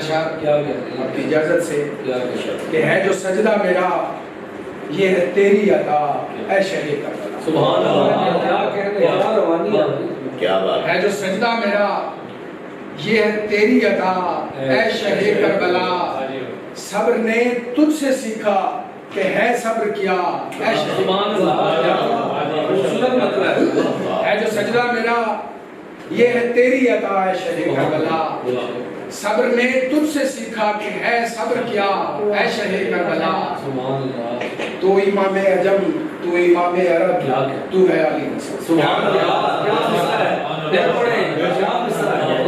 اشعار آپ کی اجازت سے کہ ہے جو سجدہ میرا یہ ہے تیری عطا اے شہر کربلا. سبحان اللہ، کیا کہتے ہیں یار روانی کیا بات ہے جو سجدہ میرا یہ ہے تیری عطا اے شہر کربلا. صبر نے تجھ سے سیکھا کہ ہے صبر کیا اے شہر. سبحان اللہ، خوبصورت مطلب ہے جو سجدہ میرا یہ ہے تیری عطا اے شہر کربلا. صبر نے تجھ سے سیکھا کہ ہے صبر کیا اے شہر کربلا. سبحان اللہ، تو امام عجم تو امام عرب تو ہے علی نصر. سبحان اللہ، کیا مسئلہ ہے، دل پڑے کیا مسئلہ ہے.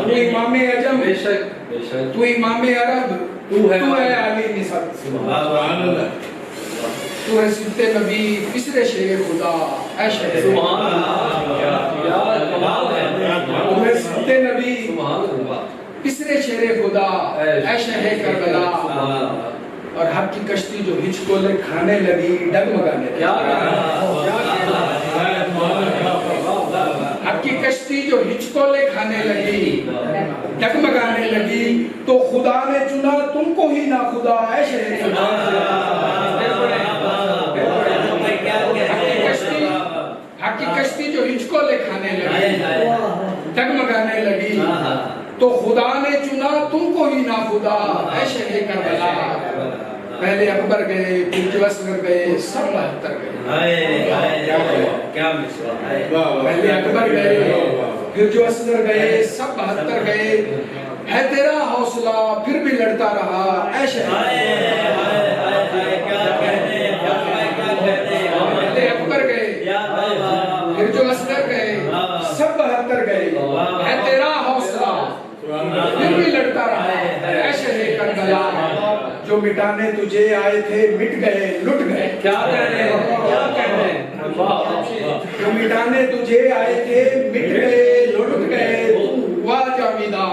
تو امام عجم بے شک بے شک، تو امام عرب تو ہے علی نصر. سبحان اللہ. تو ہے سبت نبی پسر شیر خدا اے شہر. سبحان اللہ، کیا کمال ہے. تو ہے سبت نبی سبحان اللہ، پسر شیر خدا اے شہر کربلا. سبحان اللہ. اور حق کی کشتی جو ہچکولے کھانے لگی ڈگمگانے لگی. کیا کہنا حق کی کشتی جو ہچکولے کھانے لگی ڈگمگانے لگی تو خدا نے چنا تم کو ہی نہ خدا اے شہر کربلا. حق کی کشتی جو ہچکولے کھانے لگی ڈگمگانے لگی تو خدا نے چنا تم کو ہی نہ خدا اے شہر کربلا. پہلے اکبر گئے پھر جو اصغر گئے سب 72 گئے. پہلے اکبر گئے پھر جو اصغر گئے سب 72 گئے. ہے تیرا حوصلہ پھر بھی لڑتا رہا اے شہر. پہلے اکبر گئے پھر جو اصغر گئے سب 72 گئے. ہے تیرا حوصلہ پھر بھی لڑتا رہا اے شہر کربلا. جو مٹانے تجھے آئے تھے مٹ گئے لٹ گئے. کیا کہنے کیا کہنے. جو مٹانے تجھے آئے تھے مٹ گئے لٹ گئے. تو ہوا جاویدہ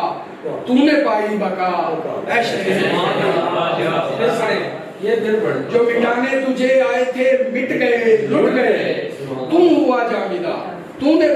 تو نے پائی بقا اے شہر. یہ دل پڑے. جو مٹانے تجھے آئے تھے مٹ گئے لٹ گئے. تو ہوا جاویدہ تو نے